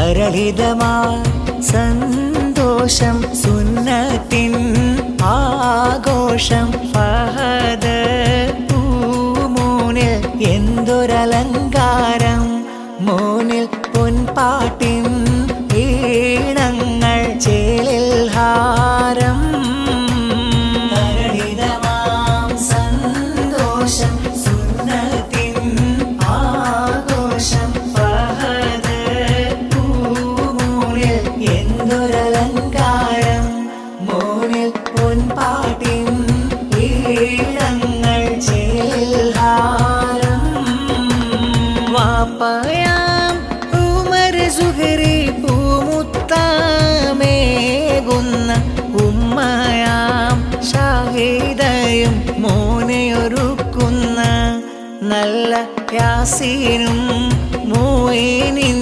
തരളിതമായി സന്തോഷം സുന്നത്തിൻ ആഘോഷം ഫഹദ് പൂമൂനിൽ എന്തൊരലങ്കാരം മൂനിൽ പൊൻപാട്ടിൻ ഈണങ്ങൾ ചേലിൽ ഹാരം തരളിതമാം സന്തോഷം സുന്നത്തിൻ ആഘോഷം ഫഹദ് പൂമൂനിൽ എന്തൊരലങ്കാരം മൂനിൽ പൊൻപാട്ടിൻ ഈണങ്ങൾ ചേലിൽ ഹാരം വാപ്പയാം ഉമർ സുഹരി പൂമുത്താമേകുന്ന ഉമ്മയാം ഷാഹിദയും മോനെയൊരുക്കുന്ന നല്ല യാസീനും മോയിനിൻ